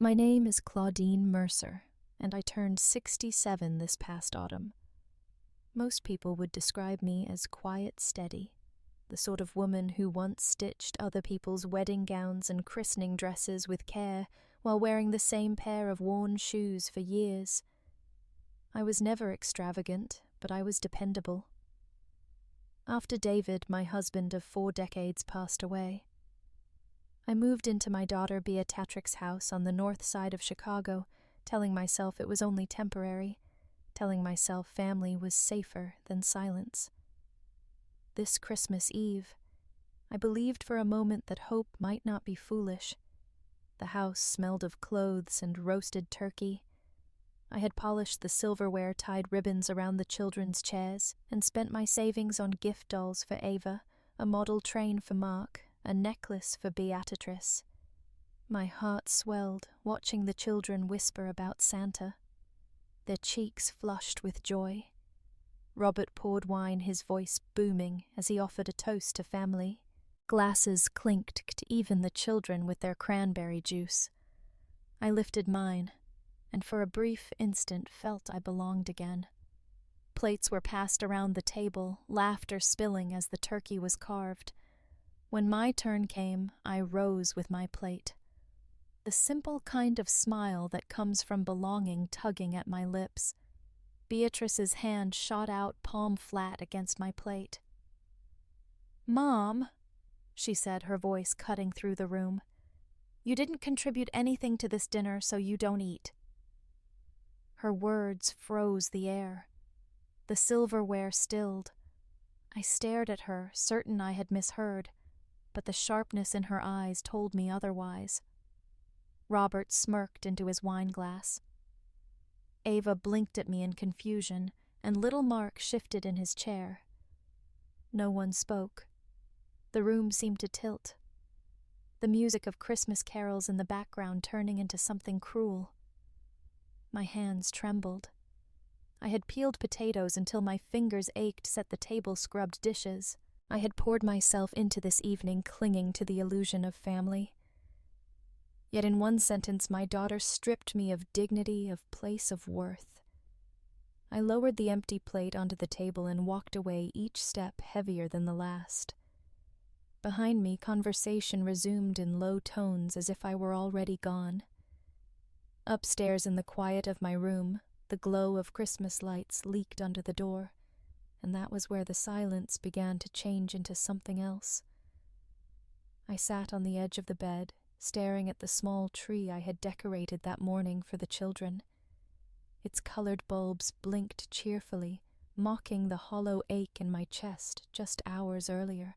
My name is Claudine Mercer, and I turned 67 this past autumn. Most people would describe me as quiet steady, the sort of woman who once stitched other people's wedding gowns and christening dresses with care while wearing the same pair of worn shoes for years. I was never extravagant, but I was dependable. After David, my husband of 4 decades, passed away, I moved into my daughter Beatrix's house on the north side of Chicago, telling myself it was only temporary, telling myself family was safer than silence. This Christmas Eve, I believed for a moment that hope might not be foolish. The house smelled of clothes and roasted turkey. I had polished the silverware tied ribbons around the children's chairs and spent my savings on gift dolls for Ava, a model train for Mark, a necklace for Beatrice. My heart swelled watching the children whisper about Santa. Their cheeks flushed with joy. Robert poured wine, his voice booming as he offered a toast to family. Glasses clinked to even the children with their cranberry juice. I lifted mine, and for a brief instant felt I belonged again. Plates were passed around the table, laughter spilling as the turkey was carved. When my turn came, I rose with my plate. The simple kind of smile that comes from belonging tugging at my lips. Beatrice's hand shot out palm flat against my plate. "Mom," she said, her voice cutting through the room, "you didn't contribute anything to this dinner, so you don't eat." Her words froze the air. The silverware stilled. I stared at her, certain I had misheard, but the sharpness in her eyes told me otherwise. Robert smirked into his wineglass. Ava blinked at me in confusion, and little Mark shifted in his chair. No one spoke. The room seemed to tilt. The music of Christmas carols in the background turning into something cruel. My hands trembled. I had peeled potatoes until my fingers ached to set the table-scrubbed dishes. I had poured myself into this evening clinging to the illusion of family. Yet in one sentence my daughter stripped me of dignity, of place of worth. I lowered the empty plate onto the table and walked away, each step heavier than the last. Behind me, conversation resumed in low tones as if I were already gone. Upstairs in the quiet of my room, the glow of Christmas lights leaked under the door, and that was where the silence began to change into something else. I sat on the edge of the bed, staring at the small tree I had decorated that morning for the children. Its colored bulbs blinked cheerfully, mocking the hollow ache in my chest just hours earlier.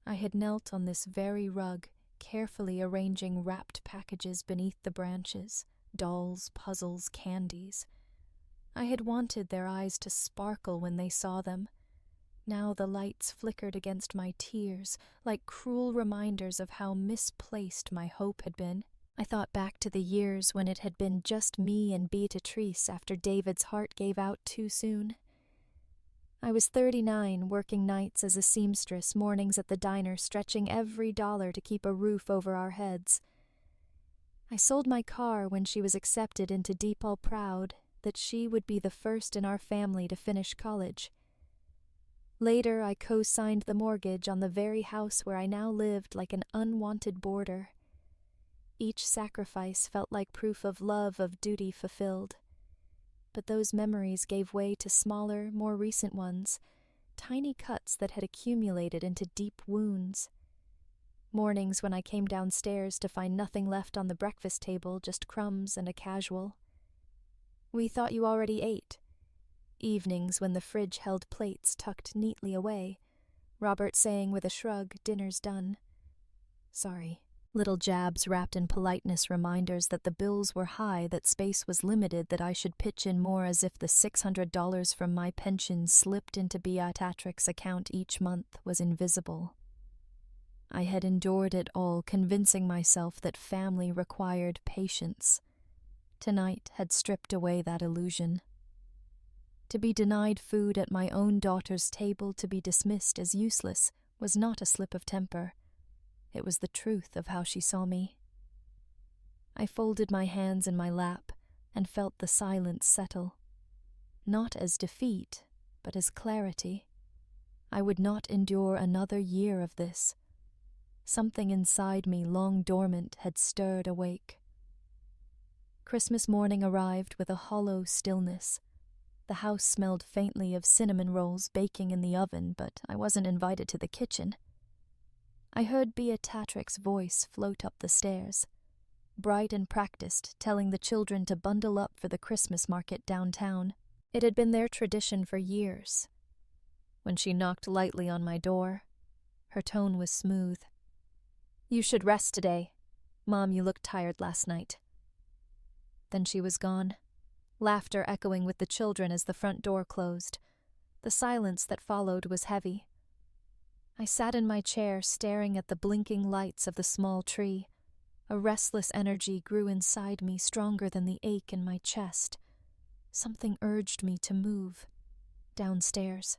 I had knelt on this very rug, carefully arranging wrapped packages beneath the branches, dolls, puzzles, candies. I had wanted their eyes to sparkle when they saw them. Now the lights flickered against my tears, like cruel reminders of how misplaced my hope had been. I thought back to the years when it had been just me and Beatrice after David's heart gave out too soon. I was 39, working nights as a seamstress, mornings at the diner, stretching every dollar to keep a roof over our heads. I sold my car when she was accepted into DePaul, proud that she would be the first in our family to finish college. Later, I co-signed the mortgage on the very house where I now lived like an unwanted boarder. Each sacrifice felt like proof of love, of duty fulfilled. But those memories gave way to smaller, more recent ones, tiny cuts that had accumulated into deep wounds. Mornings when I came downstairs to find nothing left on the breakfast table, just crumbs and a casual. "We thought you already ate." Evenings when the fridge held plates tucked neatly away, Robert saying with a shrug, "Dinner's done." "Sorry." Little jabs wrapped in politeness, reminders that the bills were high, that space was limited, that I should pitch in more, as if the $600 from my pension slipped into Beatrix's account each month was invisible. I had endured it all, convincing myself that family required patience. Tonight had stripped away that illusion. To be denied food at my own daughter's table, to be dismissed as useless, was not a slip of temper. It was the truth of how she saw me. I folded my hands in my lap and felt the silence settle. Not as defeat, but as clarity. I would not endure another year of this. Something inside me, long dormant, had stirred awake. Christmas morning arrived with a hollow stillness. The house smelled faintly of cinnamon rolls baking in the oven, but I wasn't invited to the kitchen. I heard Beatrix's voice float up the stairs, bright and practiced, telling the children to bundle up for the Christmas market downtown. It had been their tradition for years. When she knocked lightly on my door, her tone was smooth. "You should rest today. Mom, you looked tired last night." Then she was gone, laughter echoing with the children as the front door closed. The silence that followed was heavy. I sat in my chair staring at the blinking lights of the small tree. A restless energy grew inside me, stronger than the ache in my chest. Something urged me to move. Downstairs.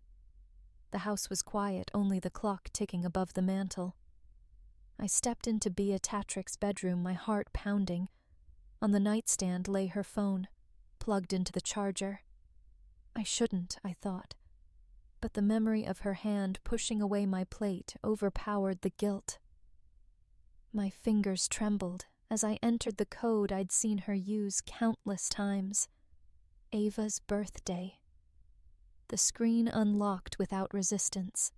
The house was quiet, only the clock ticking above the mantel. I stepped into Beatrix's bedroom, my heart pounding. On the nightstand lay her phone, plugged into the charger. I shouldn't, I thought. But the memory of her hand pushing away my plate overpowered the guilt. My fingers trembled as I entered the code I'd seen her use countless times. Ava's birthday. The screen unlocked without resistance.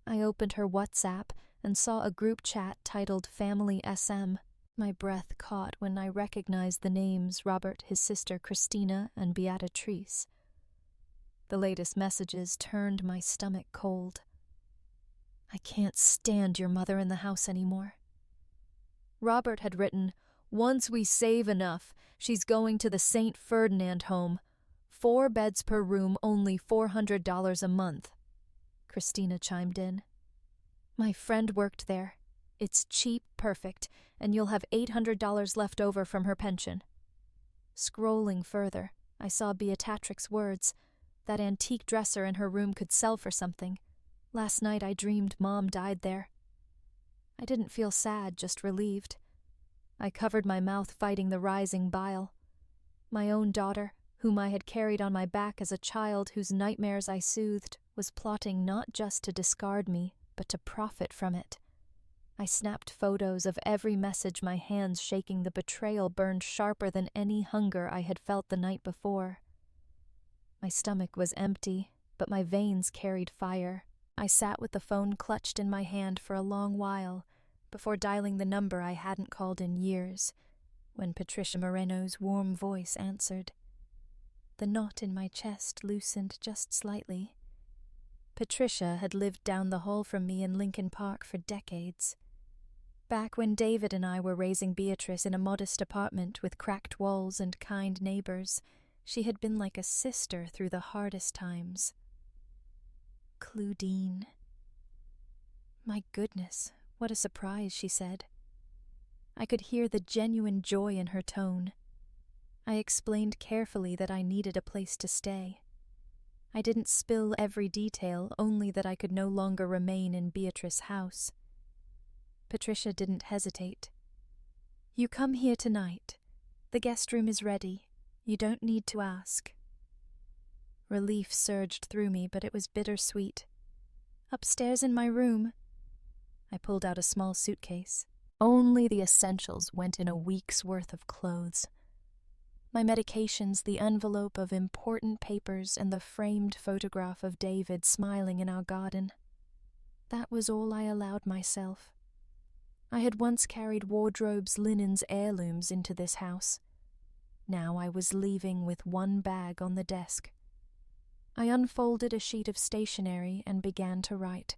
I opened her WhatsApp and saw a group chat titled Family SM. My breath caught when I recognized the names Robert, his sister Christina, and Beatrice. The latest messages turned my stomach cold. "I can't stand your mother in the house anymore." Robert had written, "Once we save enough, she's going to the St. Ferdinand home. 4 beds per room, only $400 a month." Christina chimed in. "My friend worked there. It's cheap, perfect, and you'll have $800 left over from her pension." Scrolling further, I saw Beatrix's words. That antique dresser in her room could sell for something. Last night I dreamed Mom died there. I didn't feel sad, just relieved. I covered my mouth, fighting the rising bile. My own daughter, whom I had carried on my back as a child, whose nightmares I soothed, was plotting not just to discard me, but to profit from it. I snapped photos of every message, my hands shaking. The betrayal burned sharper than any hunger I had felt the night before. My stomach was empty, but my veins carried fire. I sat with the phone clutched in my hand for a long while, before dialing the number I hadn't called in years, when Patricia Moreno's warm voice answered. The knot in my chest loosened just slightly. Patricia had lived down the hall from me in Lincoln Park for decades. Back when David and I were raising Beatrice in a modest apartment with cracked walls and kind neighbors, she had been like a sister through the hardest times. Claudine. My goodness, what a surprise, she said. I could hear the genuine joy in her tone. I explained carefully that I needed a place to stay. I didn't spill every detail, only that I could no longer remain in Beatrice's house. Patricia didn't hesitate. "You come here tonight. The guest room is ready. You don't need to ask." Relief surged through me, but it was bittersweet. "Upstairs in my room." I pulled out a small suitcase. Only the essentials went in a week's worth of clothes. My medications, the envelope of important papers, and the framed photograph of David smiling in our garden. That was all I allowed myself. I had once carried wardrobes, linens, heirlooms into this house. Now I was leaving with one bag on the desk. I unfolded a sheet of stationery and began to write.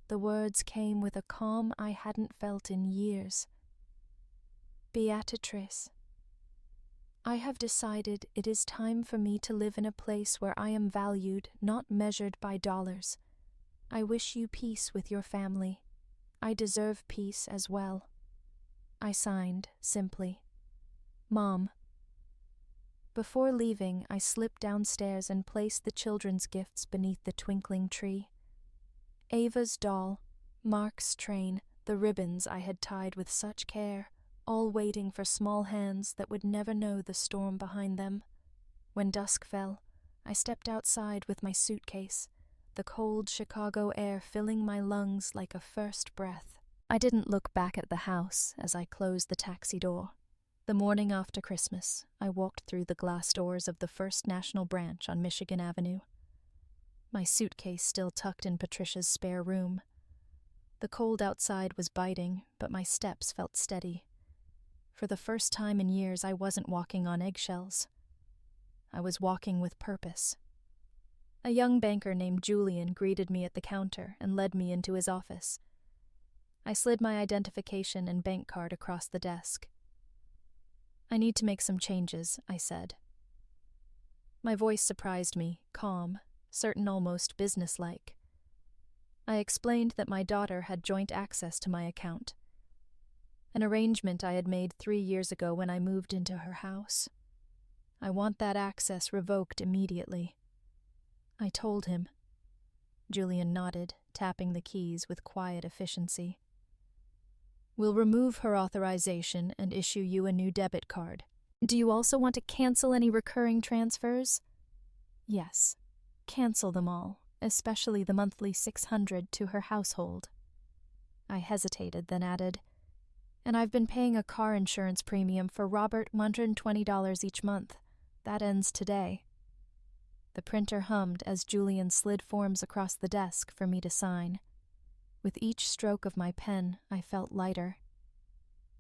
The words came with a calm I hadn't felt in years. Beatrice, I have decided it is time for me to live in a place where I am valued, not measured by dollars. I wish you peace with your family. I deserve peace as well. I signed, simply, Mom. Before leaving, I slipped downstairs and placed the children's gifts beneath the twinkling tree. Ava's doll, Mark's train, the ribbons I had tied with such care, all waiting for small hands that would never know the storm behind them. When dusk fell, I stepped outside with my suitcase, the cold Chicago air filling my lungs like a first breath. I didn't look back at the house as I closed the taxi door. The morning after Christmas, I walked through the glass doors of the First National Branch on Michigan Avenue. My suitcase still tucked in Patricia's spare room. The cold outside was biting, but my steps felt steady. For the first time in years, I wasn't walking on eggshells. I was walking with purpose. A young banker named Julian greeted me at the counter and led me into his office. I slid my identification and bank card across the desk. "I need to make some changes," I said. My voice surprised me, calm, certain almost businesslike. I explained that my daughter had joint access to my account, an arrangement I had made 3 years ago when I moved into her house. I want that access revoked immediately. I told him. Julian nodded, tapping the keys with quiet efficiency. "We'll remove her authorization and issue you a new debit card. Do you also want to cancel any recurring transfers?" "Yes. Cancel them all, especially the monthly $600 to her household." I hesitated, then added, "And I've been paying a car insurance premium for Robert $120 each month. That ends today." The printer hummed as Julian slid forms across the desk for me to sign. With each stroke of my pen, I felt lighter.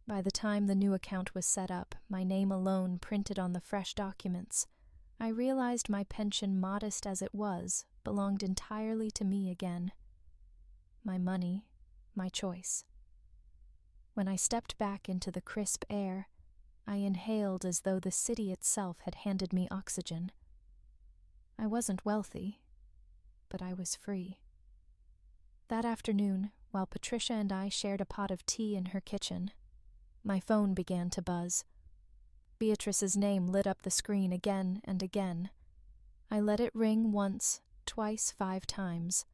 By the time the new account was set up, my name alone printed on the fresh documents, I realized my pension, modest as it was, belonged entirely to me again. My money, my choice. When I stepped back into the crisp air, I inhaled as though the city itself had handed me oxygen. I wasn't wealthy, but I was free. That afternoon, while Patricia and I shared a pot of tea in her kitchen, my phone began to buzz. Beatrice's name lit up the screen again and again. I let it ring once, twice, 5 times.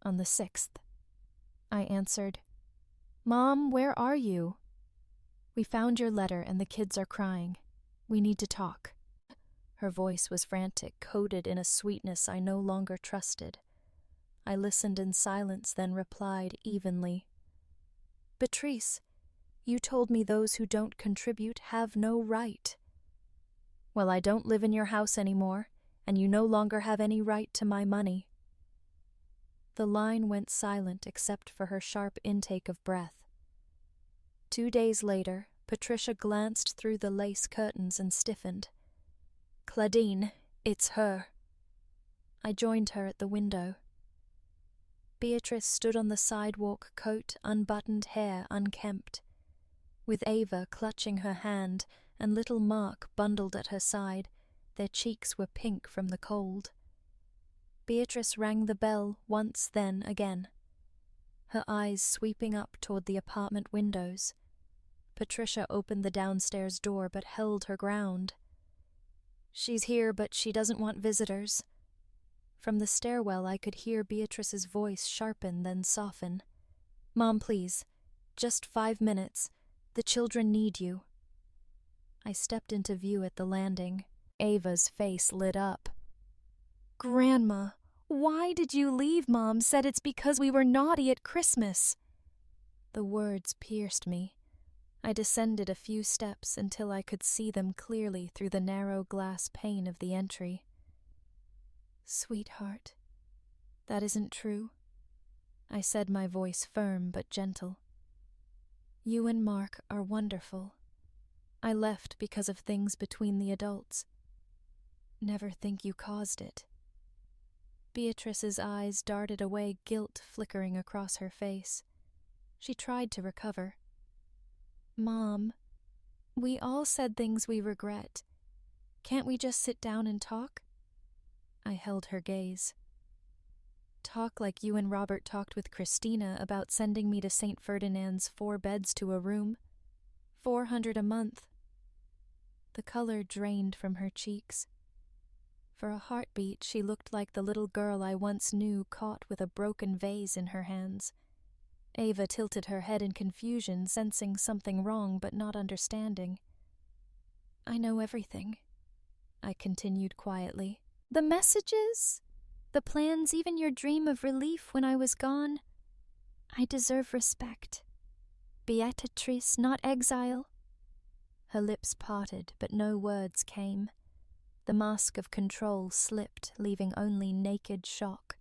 On the 6th, I answered, "Mom, where are you?" "We found your letter and the kids are crying. We need to talk." Her voice was frantic, coded in a sweetness I no longer trusted. I listened in silence, then replied evenly, "Beatrice, you told me those who don't contribute have no right." "Well, I don't live in your house anymore, and you no longer have any right to my money." The line went silent except for her sharp intake of breath. 2 days later, Patricia glanced through the lace curtains and stiffened. "Claudine, it's her." I joined her at the window. Beatrice stood on the sidewalk, coat unbuttoned, hair unkempt. With Ava clutching her hand and little Mark bundled at her side, their cheeks were pink from the cold. Beatrice rang the bell once, then again, her eyes sweeping up toward the apartment windows. Patricia opened the downstairs door but held her ground. "She's here, but she doesn't want visitors." From the stairwell I could hear Beatrice's voice sharpen, then soften. "Mom, please. Just 5 minutes. The children need you." I stepped into view at the landing. Ava's face lit up. "Grandma, why did you leave? Mom said it's because we were naughty at Christmas." The words pierced me. I descended a few steps until I could see them clearly through the narrow glass pane of the entry. "Sweetheart, that isn't true," I said, my voice firm but gentle. "You and Mark are wonderful. I left because of things between the adults. Never think you caused it." Beatrice's eyes darted away, guilt flickering across her face. She tried to recover. "Mom, we all said things we regret. Can't we just sit down and talk?" I held her gaze. "Talk like you and Robert talked with Christina about sending me to St. Ferdinand's 4 beds to a room. $400 a month." The color drained from her cheeks. For a heartbeat, she looked like the little girl I once knew caught with a broken vase in her hands. Ava tilted her head in confusion, sensing something wrong but not understanding. I know everything, I continued quietly. The messages, the plans, even your dream of relief when I was gone. I deserve respect. Beatrice, not exile. Her lips parted, but no words came. The mask of control slipped, leaving only naked shock.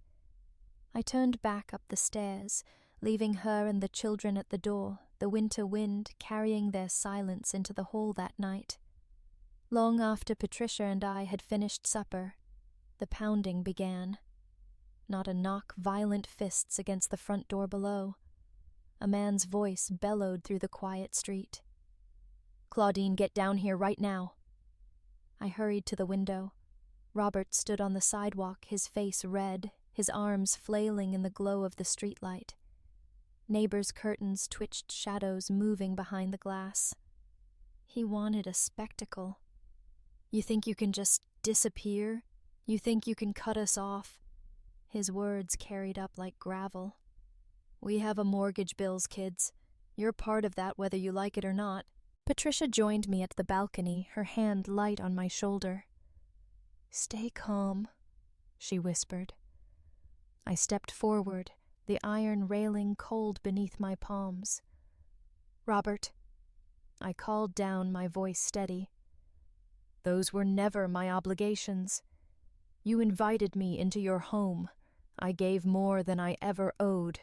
I turned back up the stairs, leaving her and the children at the door, the winter wind carrying their silence into the hall that night. Long after Patricia and I had finished supper, the pounding began. Not a knock, violent fists against the front door below. A man's voice bellowed through the quiet street. Claudine, get down here right now. I hurried to the window. Robert stood on the sidewalk, his face red, his arms flailing in the glow of the streetlight. Neighbors' curtains twitched shadows moving behind the glass. He wanted a spectacle. You think you can just disappear? You think you can cut us off? His words carried up like gravel. We have a mortgage bills, kids. You're part of that whether you like it or not. Patricia joined me at the balcony, her hand light on my shoulder. Stay calm, she whispered. I stepped forward, the iron railing cold beneath my palms. Robert, I called down, my voice steady. Those were never my obligations. You invited me into your home. I gave more than I ever owed.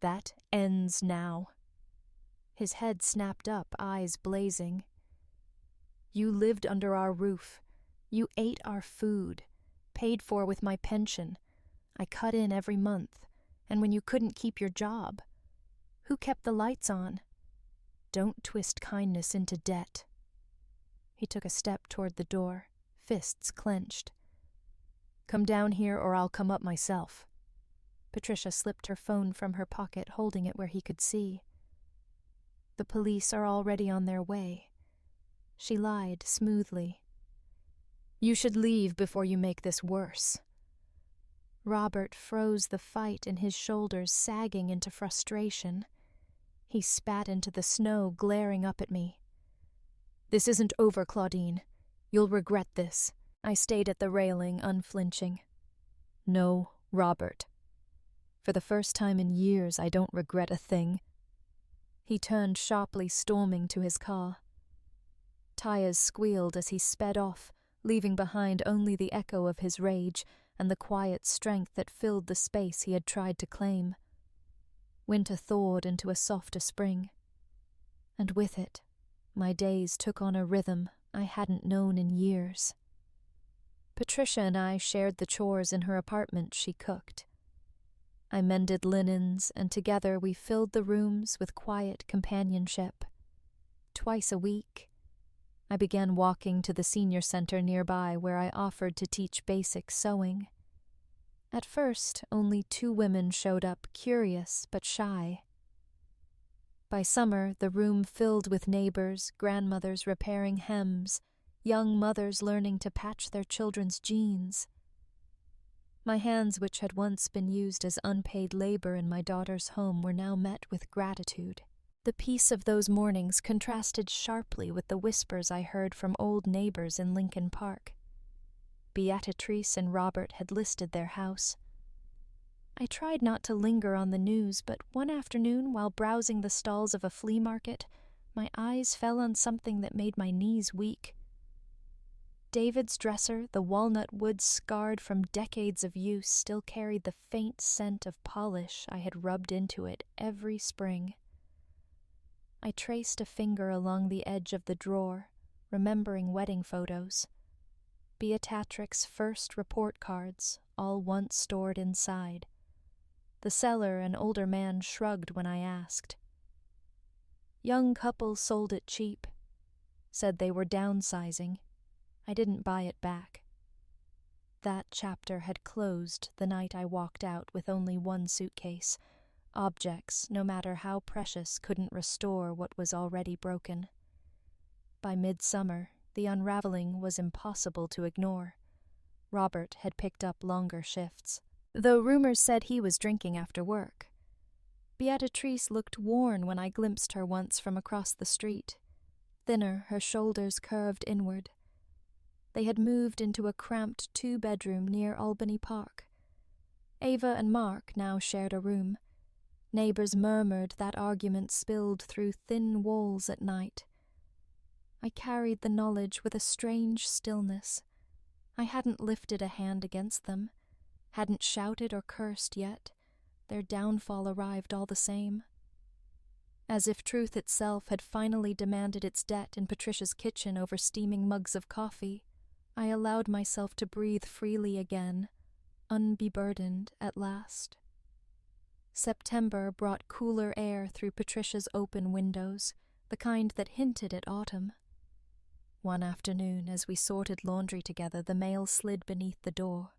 That ends now. His head snapped up, eyes blazing. You lived under our roof. You ate our food, paid for with my pension. I cut in every month, and when you couldn't keep your job. Who kept the lights on? Don't twist kindness into debt. He took a step toward the door, fists clenched. Come down here or I'll come up myself. Patricia slipped her phone from her pocket, holding it where he could see. The police are already on their way. She lied smoothly. You should leave before you make this worse. Robert froze the fight in his shoulders, sagging into frustration. He spat into the snow, glaring up at me. This isn't over, Claudine. You'll regret this. I stayed at the railing, unflinching. No, Robert. For the first time in years, I don't regret a thing. He turned sharply, storming to his car. Tires squealed as he sped off, leaving behind only the echo of his rage and the quiet strength that filled the space he had tried to claim. Winter thawed into a softer spring. And with it, my days took on a rhythm I hadn't known in years. Patricia and I shared the chores in her apartment she cooked. I mended linens, and together we filled the rooms with quiet companionship. Twice a week, I began walking to the senior center nearby where I offered to teach basic sewing. At first, only 2 women showed up, curious but shy. By summer, the room filled with neighbors, grandmothers repairing hems, young mothers learning to patch their children's jeans. My hands, which had once been used as unpaid labor in my daughter's home, were now met with gratitude. The peace of those mornings contrasted sharply with the whispers I heard from old neighbors in Lincoln Park. Beatrice and Robert had listed their house. I tried not to linger on the news, but one afternoon, while browsing the stalls of a flea market, my eyes fell on something that made my knees weak. David's dresser, the walnut wood scarred from decades of use, still carried the faint scent of polish I had rubbed into it every spring. I traced a finger along the edge of the drawer, remembering wedding photos. Beatrix's first report cards, all once stored inside. The seller, an older man, shrugged when I asked. Young couple sold it cheap. Said they were downsizing. I didn't buy it back. That chapter had closed the night I walked out with only 1 suitcase. Objects, no matter how precious, couldn't restore what was already broken. By midsummer, the unraveling was impossible to ignore. Robert had picked up longer shifts, though rumors said he was drinking after work. Beatrice looked worn when I glimpsed her once from across the street. Thinner, her shoulders curved inward. They had moved into a cramped 2-bedroom near Albany Park. Ava and Mark now shared a room. Neighbors murmured that arguments spilled through thin walls at night. I carried the knowledge with a strange stillness. I hadn't lifted a hand against them, hadn't shouted or cursed yet. Their downfall arrived all the same. As if truth itself had finally demanded its debt in Patricia's kitchen over steaming mugs of coffee, I allowed myself to breathe freely again, unbeburdened at last. September brought cooler air through Patricia's open windows, the kind that hinted at autumn. One afternoon, as we sorted laundry together, the mail slid beneath the door.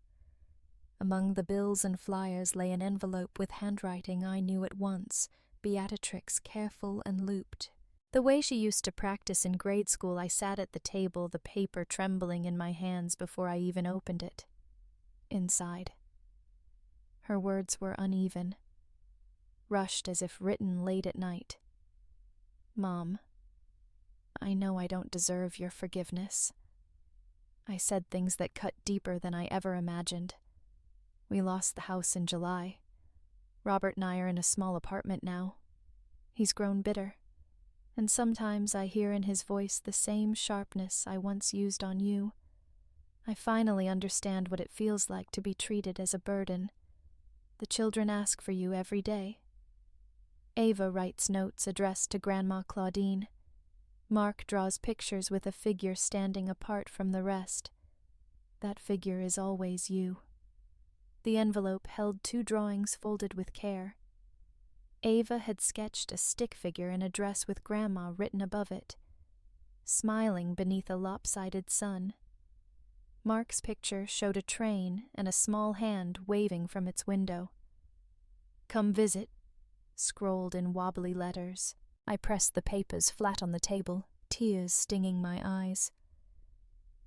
Among the bills and flyers lay an envelope with handwriting I knew at once, Beatrix, careful and looped. The way she used to practice in grade school, I sat at the table, the paper trembling in my hands before I even opened it. Inside. Her words were uneven, rushed as if written late at night. Mom, I know I don't deserve your forgiveness. I said things that cut deeper than I ever imagined. We lost the house in July. Robert and I are in a small apartment now. He's grown bitter, and sometimes I hear in his voice the same sharpness I once used on you. I finally understand what it feels like to be treated as a burden. The children ask for you every day. Ava writes notes addressed to Grandma Claudine. Mark draws pictures with a figure standing apart from the rest. That figure is always you. The envelope held 2 drawings folded with care. Ava had sketched a stick figure in a dress with Grandma written above it, smiling beneath a lopsided sun. Mark's picture showed a train and a small hand waving from its window. "Come visit," scrolled in wobbly letters. I pressed the papers flat on the table, tears stinging my eyes.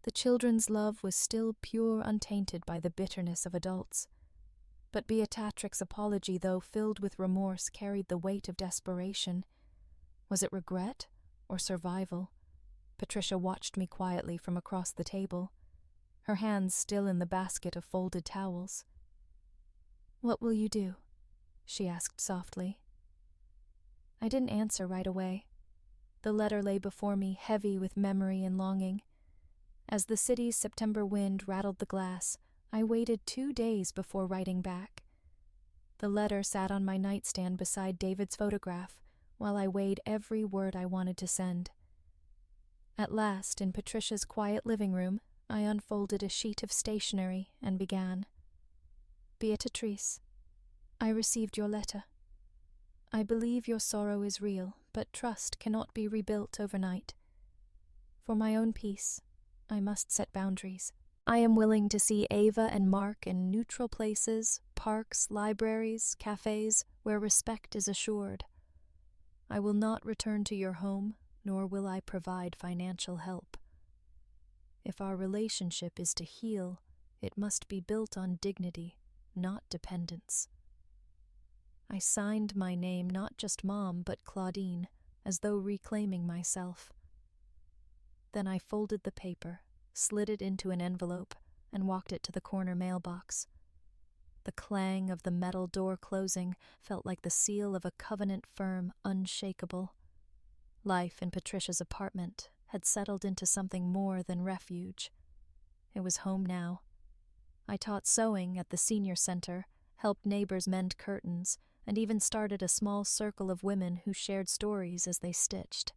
The children's love was still pure, untainted by the bitterness of adults. But Beatrix's apology, though filled with remorse, carried the weight of desperation. Was it regret or survival? Patricia watched me quietly from across the table, her hands still in the basket of folded towels. "What will you do?" she asked softly. I didn't answer right away. The letter lay before me, heavy with memory and longing. As the city's September wind rattled the glass, I waited 2 days before writing back. The letter sat on my nightstand beside David's photograph, while I weighed every word I wanted to send. At last, in Patricia's quiet living room, I unfolded a sheet of stationery and began. "Beatrice, I received your letter. I believe your sorrow is real, but trust cannot be rebuilt overnight. For my own peace, I must set boundaries. I am willing to see Ava and Mark in neutral places, parks, libraries, cafes, where respect is assured. I will not return to your home, nor will I provide financial help. If our relationship is to heal, it must be built on dignity, not dependence." I signed my name, not just Mom, but Claudine, as though reclaiming myself. Then I folded the paper, slid it into an envelope, and walked it to the corner mailbox. The clang of the metal door closing felt like the seal of a covenant firm, unshakable. Life in Patricia's apartment had settled into something more than refuge. It was home now. I taught sewing at the senior center, helped neighbors mend curtains, and even started a small circle of women who shared stories as they stitched.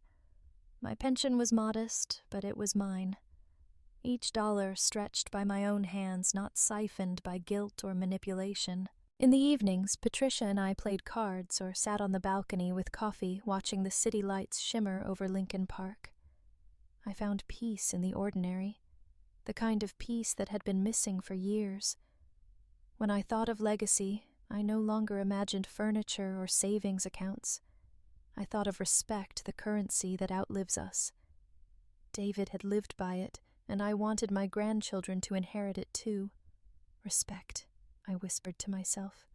My pension was modest, but it was mine. Each dollar stretched by my own hands, not siphoned by guilt or manipulation. In the evenings, Patricia and I played cards or sat on the balcony with coffee, watching the city lights shimmer over Lincoln Park. I found peace in the ordinary, the kind of peace that had been missing for years. When I thought of legacy, I no longer imagined furniture or savings accounts. I thought of respect, the currency that outlives us. David had lived by it, and I wanted my grandchildren to inherit it too. Respect, I whispered to myself.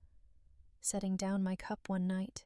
Setting down my cup one night,